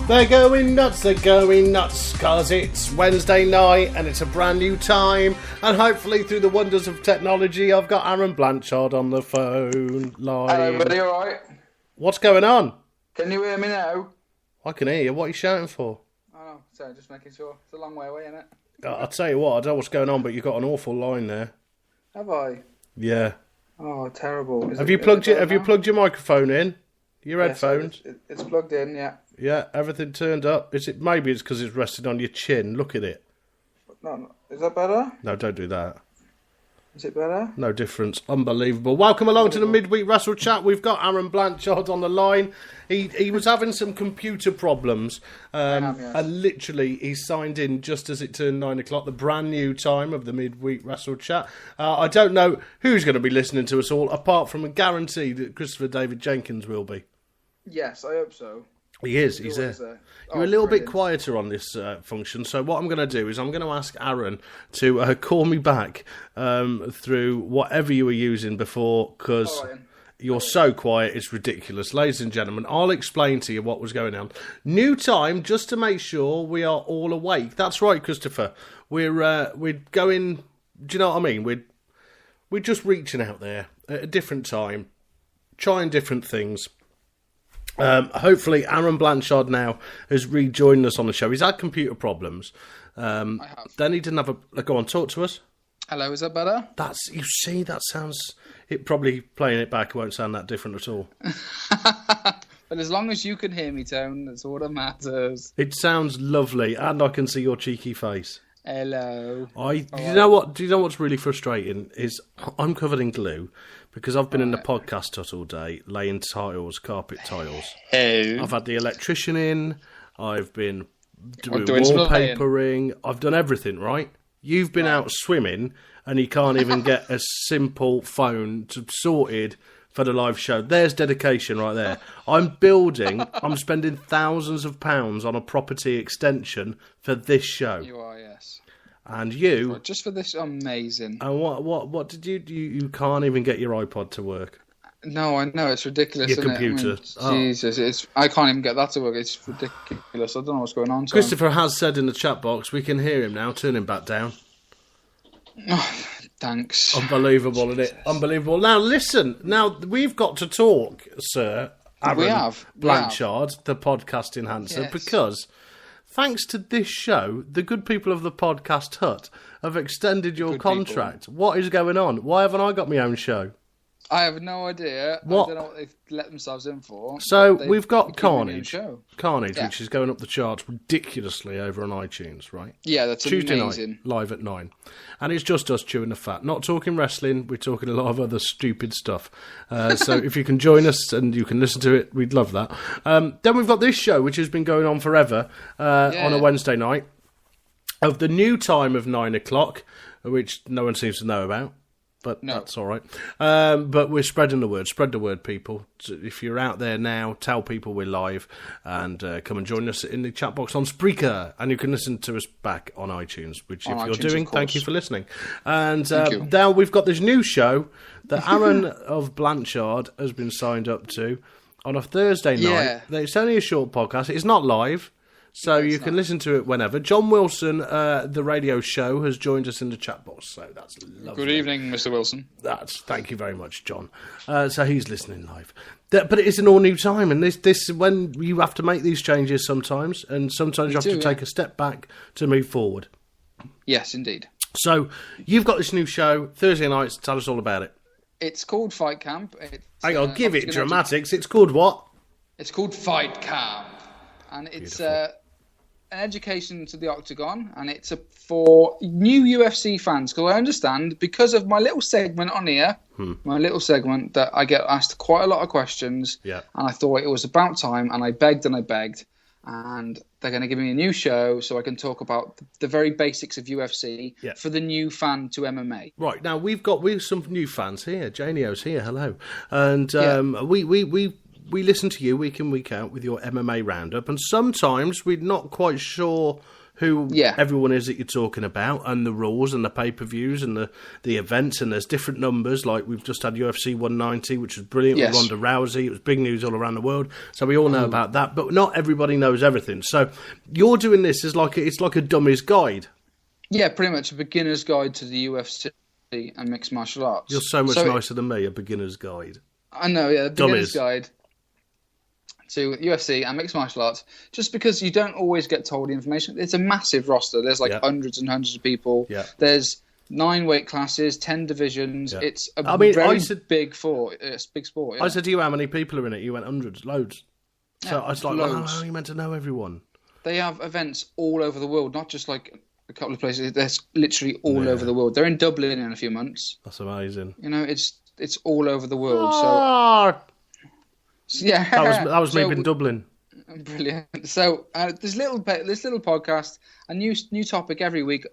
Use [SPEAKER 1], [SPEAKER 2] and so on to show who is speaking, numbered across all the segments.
[SPEAKER 1] they're going nuts, cause it's Wednesday night and it's a brand new time, and hopefully through the wonders of technology I've got Aaron Blanchard on the phone line.
[SPEAKER 2] Hello buddy, alright?
[SPEAKER 1] What's going on?
[SPEAKER 2] Can you hear me now?
[SPEAKER 1] I can hear you. What are you shouting for?
[SPEAKER 2] Oh, sorry, just making sure. It's a long way away, isn't it?
[SPEAKER 1] I'll tell you what, I don't know what's going on, but you've got an awful line there.
[SPEAKER 2] Have I?
[SPEAKER 1] Yeah.
[SPEAKER 2] Oh, terrible.
[SPEAKER 1] Have you plugged your microphone in? Your headphones?
[SPEAKER 2] It's plugged in, yeah.
[SPEAKER 1] Yeah, everything turned up. Maybe it's because it's resting on your chin. Look at it.
[SPEAKER 2] No, is that better?
[SPEAKER 1] No, don't do that.
[SPEAKER 2] Is it better?
[SPEAKER 1] No difference. Unbelievable. Welcome along to the Midweek Wrestle Chat. We've got Aaron Blanchard on the line. He was having some computer problems.
[SPEAKER 2] Yes.
[SPEAKER 1] And literally he signed in just as it turned 9 o'clock, the brand new time of the Midweek Wrestle Chat. I don't know who's going to be listening to us all, apart from a guarantee that Christopher David Jenkins will be.
[SPEAKER 2] Yes, I hope so.
[SPEAKER 1] He is, he's there. You're a little bit quieter on this function, so what I'm going to do is I'm going to ask Aaron to call me back through whatever you were using before, because you're so quiet, it's ridiculous. Ladies and gentlemen, I'll explain to you what was going on. New time, just to make sure we are all awake. That's right, Christopher. We're going, do you know what I mean? We're just reaching out there at a different time, trying different things. Hopefully Aaron Blanchard now has rejoined us on the show. He's had computer problems.
[SPEAKER 2] I have.
[SPEAKER 1] Then he didn't have a... Go on, talk to us.
[SPEAKER 2] Hello, is that better?
[SPEAKER 1] You see, that sounds... It probably, playing it back, it won't sound that different at all.
[SPEAKER 2] But as long as you can hear me, Tone, that's all that matters.
[SPEAKER 1] It sounds lovely, and I can see your cheeky face.
[SPEAKER 2] Hello.
[SPEAKER 1] Do you know what's really frustrating is I'm covered in glue because I've been in the podcast hut all day laying tiles, carpet tiles.
[SPEAKER 2] Hey.
[SPEAKER 1] I've had the electrician in. I've been doing wallpapering. I've done everything, right? You've been out swimming and you can't even get a simple phone sorted for the live show. There's dedication right there. I'm spending thousands of pounds on a property extension for this show.
[SPEAKER 2] You are, yes.
[SPEAKER 1] And you...
[SPEAKER 2] Just for this, amazing.
[SPEAKER 1] And what did you do? You can't even get your iPod to work.
[SPEAKER 2] No, I know, it's ridiculous,
[SPEAKER 1] your
[SPEAKER 2] isn't
[SPEAKER 1] computer.
[SPEAKER 2] it? I mean, Jesus, I can't even get that to work. It's ridiculous. I don't know what's going on.
[SPEAKER 1] Christopher has said in the chat box, we can hear him now. Turn him back down.
[SPEAKER 2] Oh, thanks.
[SPEAKER 1] Unbelievable, isn't it? Unbelievable. Now, listen. Now, we've got to talk, sir. Aaron Blanchard, the podcast enhancer, because... Thanks to this show, the good people of the podcast hut have extended your contract. What is going on? Why haven't I got my own show?
[SPEAKER 2] I have no idea.
[SPEAKER 1] What?
[SPEAKER 2] I don't know what they've let themselves in for.
[SPEAKER 1] So we've got Carnage,
[SPEAKER 2] Yeah.
[SPEAKER 1] which is going up the charts ridiculously over on iTunes, right?
[SPEAKER 2] Yeah, that's
[SPEAKER 1] Tuesday
[SPEAKER 2] amazing.
[SPEAKER 1] night, live at 9. And it's just us chewing the fat. Not talking wrestling, we're talking a lot of other stupid stuff. So if you can join us and you can listen to it, we'd love that. Then we've got this show, which has been going on forever, on a Wednesday night, of the new time of 9 o'clock, which no one seems to know about. But that's all right. But we're spreading the word. Spread the word, people. So if you're out there now, tell people we're live and come and join us in the chat box on Spreaker. And you can listen to us back on iTunes, which if you're doing, thank you for listening. And now we've got this new show that Aaron of Blanchard has been signed up to on a Thursday night. It's only a short podcast. It's not live. So you can listen to it whenever. John Wilson, the radio show, has joined us in the chat box. So that's lovely.
[SPEAKER 2] Good evening, Mr. Wilson.
[SPEAKER 1] Thank you very much, John. So he's listening live. But it is an all new time, and this when you have to make these changes sometimes, and sometimes you have to take a step back to move forward.
[SPEAKER 2] Yes, indeed.
[SPEAKER 1] So you've got this new show Thursday nights. Tell us all about it.
[SPEAKER 2] It's called Fight Camp.
[SPEAKER 1] Hang on, give it dramatics. It's called what?
[SPEAKER 2] It's called Fight Camp, and it's an education to the Octagon, and it's for new UFC fans, because I understand, because of my little segment on here, that I get asked quite a lot of questions, and I thought it was about time, and I begged, and they're going to give me a new show so I can talk about the very basics of UFC for the new fan to MMA.
[SPEAKER 1] Right, now we've some new fans here. Janio's here, hello. And we listen to you week in, week out with your MMA roundup, and sometimes we're not quite sure who everyone is that you're talking about, and the rules and the pay-per-views and the events, and there's different numbers. Like we've just had UFC 190, which was brilliant with Ronda Rousey. It was big news all around the world, so we all know about that. But not everybody knows everything. So you're doing this as it's like a dummies guide. Yeah,
[SPEAKER 2] pretty much a beginner's guide to the UFC and mixed martial arts.
[SPEAKER 1] You're so much nicer than me, a beginner's guide.
[SPEAKER 2] I know, a beginner's guide to UFC and mixed martial arts, just because you don't always get told the information. It's a massive roster. There's hundreds and hundreds of people.
[SPEAKER 1] Yeah.
[SPEAKER 2] There's 9 weight classes, 10 divisions. Yeah. It's a big sport. It's a big sport. Yeah.
[SPEAKER 1] I said to you how many people are in it. You went hundreds, loads. So I was like,
[SPEAKER 2] loads.
[SPEAKER 1] How are you meant to know everyone?
[SPEAKER 2] They have events all over the world, not just like a couple of places. There's literally all over the world. They're in Dublin in a few months.
[SPEAKER 1] That's amazing.
[SPEAKER 2] It's all over the world. So yeah,
[SPEAKER 1] that was me in Dublin.
[SPEAKER 2] Brilliant. So this little podcast, a new topic every week.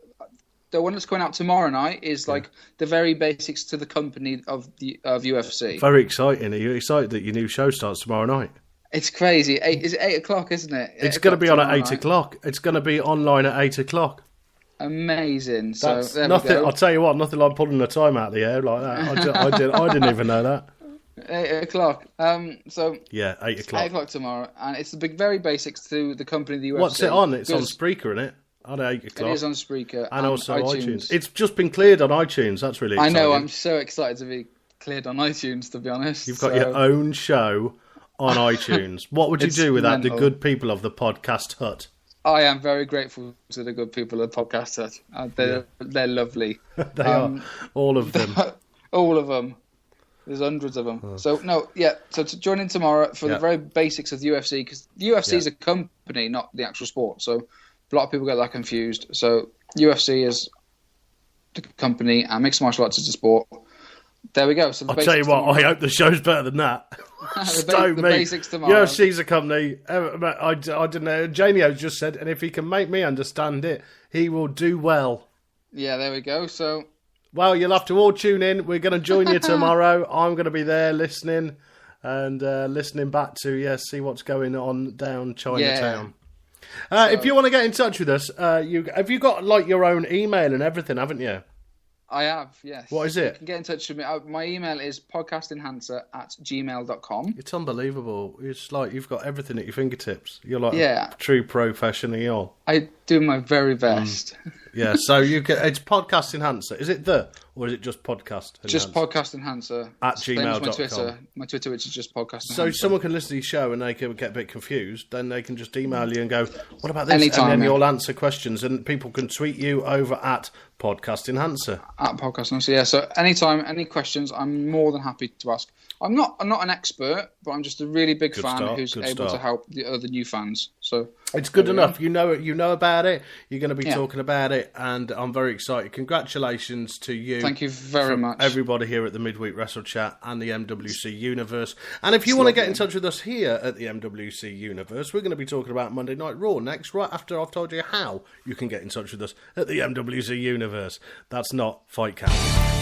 [SPEAKER 2] The one that's going out tomorrow night is like the very basics to the company of UFC.
[SPEAKER 1] Very exciting. Are you excited that your new show starts tomorrow night?
[SPEAKER 2] It's crazy. It's 8 o'clock, isn't it?
[SPEAKER 1] It's going to be on at 8 o'clock. It's going to be online at 8 o'clock.
[SPEAKER 2] Amazing.
[SPEAKER 1] That's
[SPEAKER 2] so
[SPEAKER 1] nothing. I'll tell you what, nothing like pulling the time out of the air like that. I didn't even know that.
[SPEAKER 2] 8 o'clock.
[SPEAKER 1] 8 o'clock.
[SPEAKER 2] 8 o'clock tomorrow, and it's the very basics to the company of the UFC.
[SPEAKER 1] What's it on? It's on Spreaker, isn't it? At 8 o'clock.
[SPEAKER 2] It is on Spreaker
[SPEAKER 1] and also iTunes. It's just been cleared on iTunes. That's really exciting.
[SPEAKER 2] I know. I'm so excited to be cleared on iTunes. To be honest,
[SPEAKER 1] you've got your own show on iTunes. What would you do without the good people of the Podcast Hut?
[SPEAKER 2] I am very grateful to the good people of the Podcast Hut. They're lovely.
[SPEAKER 1] They are. All of them.
[SPEAKER 2] All of them. There's hundreds of them. Oh. So to join in tomorrow for the very basics of the UFC, because the UFC is a company, not the actual sport. So a lot of people get that confused. So UFC is the company and mixed martial arts is the sport. There we go. So
[SPEAKER 1] I'll tell you what, I hope the show's better than that.
[SPEAKER 2] the basics tomorrow.
[SPEAKER 1] UFC's a company. I don't know. Janio just said, and if he can make me understand it, he will do well.
[SPEAKER 2] Yeah, there we go. So,
[SPEAKER 1] well, you'll have to all tune in. We're going to join you tomorrow. I'm going to be there listening and listening back to see what's going on down Chinatown. Yeah. If you want to get in touch with us, have you got like your own email and everything, haven't you?
[SPEAKER 2] I have, yes.
[SPEAKER 1] What is it?
[SPEAKER 2] You can get in touch with me. My email is podcastenhancer@gmail.com.
[SPEAKER 1] It's unbelievable. It's like you've got everything at your fingertips. You're like a true professional.
[SPEAKER 2] I do my very best.
[SPEAKER 1] Yeah, so it's Podcast Enhancer. Is it or is it just Podcast Enhancer?
[SPEAKER 2] Just Podcast Enhancer.
[SPEAKER 1] At gmail.com.
[SPEAKER 2] My Twitter, which is just Podcast Enhancer.
[SPEAKER 1] So someone can listen to your show and they can get a bit confused, then they can just email you and go, what about this?
[SPEAKER 2] Anytime,
[SPEAKER 1] and then you'll answer questions, and people can tweet you over at Podcast Enhancer.
[SPEAKER 2] At Podcast Enhancer, yeah. So anytime, any questions, I'm more than happy to ask. I'm not an expert, but I'm just a really big fan who's able to help the other new fans. So
[SPEAKER 1] it's good enough. You know about it. You're going to be talking about it, and I'm very excited. Congratulations to you.
[SPEAKER 2] Thank you very much.
[SPEAKER 1] Everybody here at the Midweek Wrestle Chat and the MWC Universe. And if you want to get in touch with us here at the MWC Universe, we're going to be talking about Monday Night Raw next, right after I've told you how you can get in touch with us at the MWC Universe. That's not Fight Camp.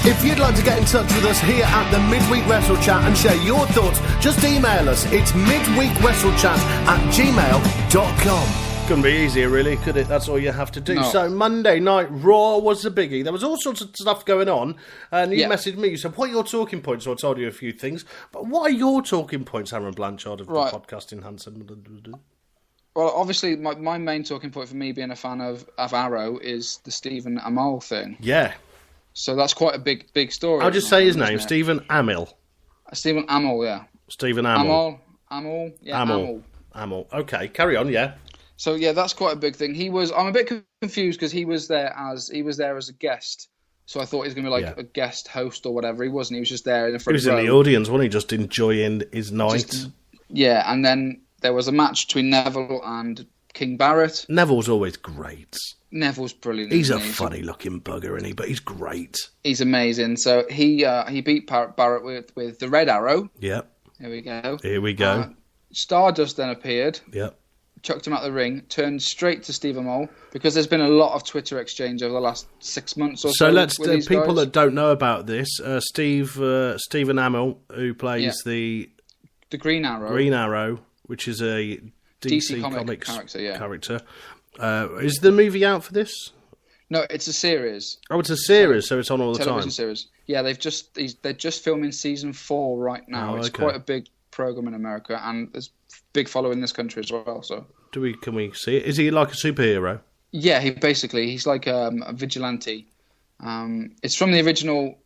[SPEAKER 1] If you'd like to get in touch with us here at the Midweek Wrestle Chat and share your thoughts, just email us. It's midweekwrestlechat@gmail.com. Couldn't be easier, really, could it? That's all you have to do. No. So Monday Night Raw was the biggie. There was all sorts of stuff going on, and you messaged me. You said, what are your talking points? So I told you a few things. But what are your talking points, Aaron Blanchard of the Podcast Enhancer?
[SPEAKER 2] Well, obviously, my main talking point for me being a fan of Arrow is the Stephen Amell thing.
[SPEAKER 1] Yeah.
[SPEAKER 2] So that's quite a big story.
[SPEAKER 1] I'll just say his name, Stephen Amell.
[SPEAKER 2] Stephen Amell, yeah.
[SPEAKER 1] Stephen Amell.
[SPEAKER 2] Amell, yeah,
[SPEAKER 1] Amell. Okay, carry on, yeah.
[SPEAKER 2] So yeah, that's quite a big thing. I'm a bit confused because he was there as a guest. So I thought he was going to be like a guest host or whatever. He wasn't. He was just there in the front row.
[SPEAKER 1] He was in the audience, wasn't he? Just enjoying his night.
[SPEAKER 2] And then there was a match between Neville and King Barrett.
[SPEAKER 1] Neville's always great.
[SPEAKER 2] Neville's brilliant.
[SPEAKER 1] He's a funny-looking bugger, isn't he? But he's great.
[SPEAKER 2] He's amazing. So he beat Barrett with the Red Arrow.
[SPEAKER 1] Yep.
[SPEAKER 2] Here we go. Stardust then appeared.
[SPEAKER 1] Yep.
[SPEAKER 2] Chucked him out the ring, turned straight to Steve Amell, because there's been a lot of Twitter exchange over the last 6 months or so.
[SPEAKER 1] So let's people that don't know about this, Stephen Amell, who plays the
[SPEAKER 2] Green Arrow,
[SPEAKER 1] which is a DC Comics character.
[SPEAKER 2] Yeah.
[SPEAKER 1] Is the movie out for this?
[SPEAKER 2] No, it's a series.
[SPEAKER 1] Oh, it's a series, so it's on all the
[SPEAKER 2] Television
[SPEAKER 1] time.
[SPEAKER 2] series. Yeah, they're just filming season 4 right now. It's quite a big program in America, and there's big following in this country as well. So,
[SPEAKER 1] can we see it? Is he like a superhero?
[SPEAKER 2] Yeah, he's like a vigilante. It's from the original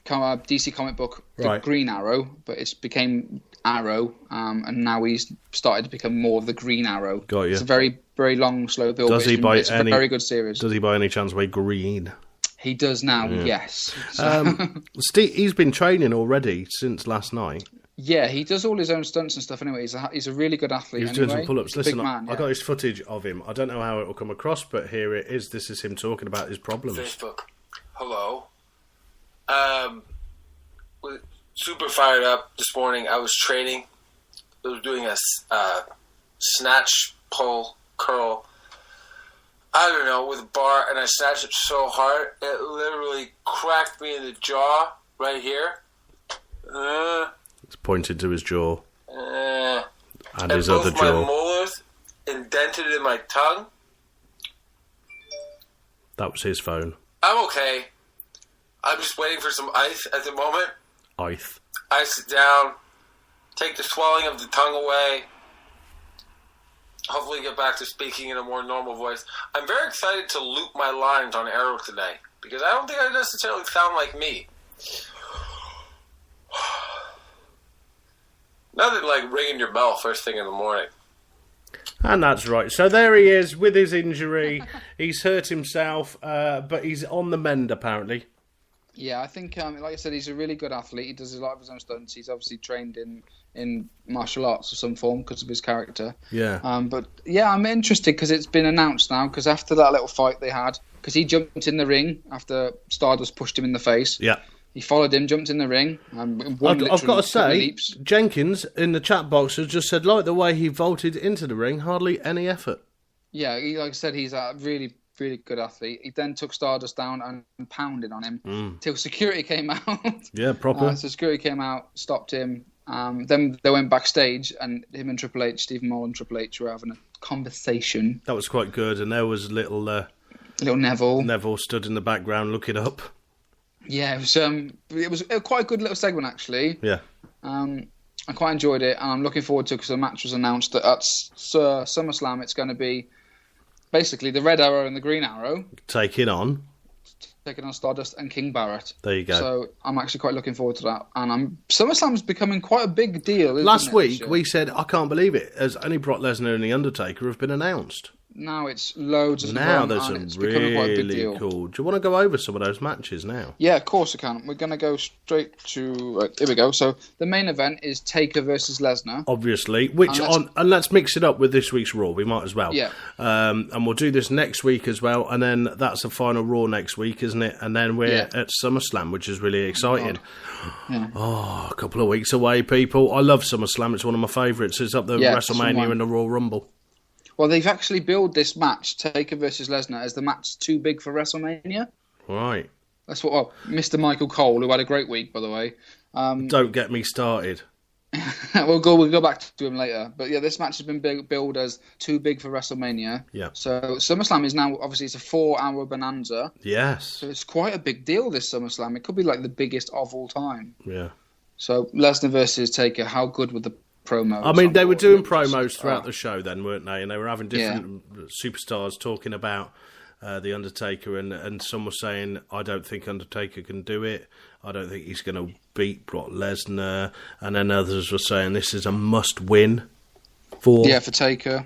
[SPEAKER 2] DC comic book, the Green Arrow, but it's became Arrow, and now he's started to become more of the Green Arrow.
[SPEAKER 1] Got you.
[SPEAKER 2] It's a very, very long, slow build. It's a very good series.
[SPEAKER 1] Does he by any chance wear green?
[SPEAKER 2] He does now, yes.
[SPEAKER 1] Steve, he's been training already since last night.
[SPEAKER 2] Yeah, he does all his own stunts and stuff anyway. He's a really good athlete.
[SPEAKER 1] He was doing some pull-ups. Listen,
[SPEAKER 2] man,
[SPEAKER 1] I got his footage of him. I don't know how it will come across, but here it is. This is him talking about his problems.
[SPEAKER 3] Facebook. Hello. Super fired up this morning. I was training. I was doing a snatch, pull, curl. I don't know, with a bar, and I snatched it so hard, it literally cracked me in the jaw right here.
[SPEAKER 1] It's pointed to his jaw. And his
[SPEAKER 3] both
[SPEAKER 1] other jaw.
[SPEAKER 3] my molars indented in my tongue.
[SPEAKER 1] That was his phone.
[SPEAKER 3] I'm okay. I'm just waiting for some ice at the moment.
[SPEAKER 1] Ice.
[SPEAKER 3] Ice it down. Take the swelling of the tongue away. Hopefully get back to speaking in a more normal voice. I'm very excited to loop my lines on Arrow today, because I don't think I necessarily sound like me. Nothing like ringing your bell first thing in the morning.
[SPEAKER 1] And that's right. So there he is with his injury. He's hurt himself, but he's on the mend apparently.
[SPEAKER 2] Yeah, I think, like I said, he's a really good athlete. He does a lot of his own stunts. He's obviously trained in martial arts of some form because of his character.
[SPEAKER 1] Yeah.
[SPEAKER 2] But yeah, I'm interested because it's been announced now, because after that little fight they had, because he jumped in the ring after Stardust pushed him in the face.
[SPEAKER 1] Yeah.
[SPEAKER 2] He followed him, jumped in the ring.
[SPEAKER 1] I've got to say, Jenkins in the chat box has just said, like the way he vaulted into the ring, hardly any effort.
[SPEAKER 2] Yeah, like I said, he's a really, really good athlete. He then took Stardust down and pounded on him till security came out.
[SPEAKER 1] Yeah, proper.
[SPEAKER 2] So security came out, stopped him. Then they went backstage, and him and Triple H, Stephen Moore and Triple H, were having a conversation.
[SPEAKER 1] That was quite good, and there was little
[SPEAKER 2] Neville.
[SPEAKER 1] Neville stood in the background looking up.
[SPEAKER 2] Yeah, it was quite a good little segment actually.
[SPEAKER 1] Yeah.
[SPEAKER 2] I quite enjoyed it, and I'm looking forward to it because the match was announced that at SummerSlam it's going to be basically the Red Arrow and the Green Arrow
[SPEAKER 1] taking on
[SPEAKER 2] Stardust and King Barrett.
[SPEAKER 1] There you go.
[SPEAKER 2] So I'm actually quite looking forward to that, and SummerSlam's becoming quite a big deal.
[SPEAKER 1] Last week we said, I can't believe it, as only Brock Lesnar and The Undertaker have been announced.
[SPEAKER 2] Now it's loads of
[SPEAKER 1] them. Now
[SPEAKER 2] there's
[SPEAKER 1] some really cool. Do you want to go over some of those matches now?
[SPEAKER 2] Yeah, of course I can. We're going to go straight to... here we go. So the main event is Taker versus Lesnar.
[SPEAKER 1] Obviously. And let's mix it up with this week's Raw. We might as well.
[SPEAKER 2] Yeah.
[SPEAKER 1] And we'll do this next week as well. And then that's the final Raw next week, isn't it? And then we're at SummerSlam, which is really exciting.
[SPEAKER 2] Yeah.
[SPEAKER 1] Oh, a couple of weeks away, people. I love SummerSlam. It's one of my favourites. It's up there with WrestleMania and the Royal Rumble.
[SPEAKER 2] Well, they've actually billed this match, Taker versus Lesnar, as the match too big for WrestleMania.
[SPEAKER 1] Right.
[SPEAKER 2] That's what Mr. Michael Cole, who had a great week, by the way.
[SPEAKER 1] Don't get me started.
[SPEAKER 2] We'll go back to him later. But yeah, this match has been billed as too big for WrestleMania.
[SPEAKER 1] Yeah.
[SPEAKER 2] So SummerSlam is now, obviously, it's a 4-hour bonanza.
[SPEAKER 1] Yes.
[SPEAKER 2] So it's quite a big deal, this SummerSlam. It could be like the biggest of all time.
[SPEAKER 1] Yeah.
[SPEAKER 2] So Lesnar versus Taker, how good would the promos?
[SPEAKER 1] I mean, they were doing promos throughout the show then, weren't they? And they were having different superstars talking about The Undertaker, and some were saying, I don't think Undertaker can do it. I don't think he's going to beat Brock Lesnar. And then others were saying this is a must-win for
[SPEAKER 2] Taker.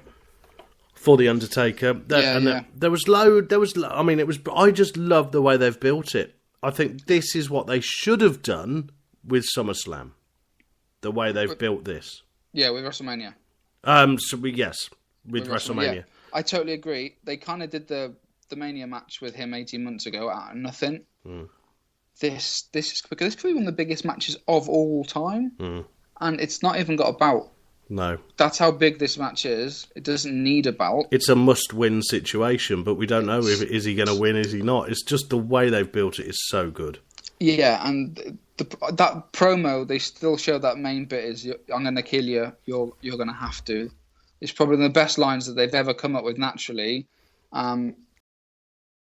[SPEAKER 1] For The Undertaker. There was I just love the way they've built it. I think this is what they should have done with SummerSlam. The way they've built this.
[SPEAKER 2] Yeah, with WrestleMania.
[SPEAKER 1] With WrestleMania. Yeah.
[SPEAKER 2] I totally agree. They kind of did the Mania match with him 18 months ago out of nothing. This is because it's probably one of the biggest matches of all time, and it's not even got a bout.
[SPEAKER 1] No,
[SPEAKER 2] that's how big this match is. It doesn't need a bout.
[SPEAKER 1] It's a must-win situation, but we don't know if is he going to win, is he not? It's just the way they've built it is so good.
[SPEAKER 2] Yeah, and that promo, they still show that main bit is, I'm going to kill you, you're going to have to. It's probably the best lines that they've ever come up with naturally.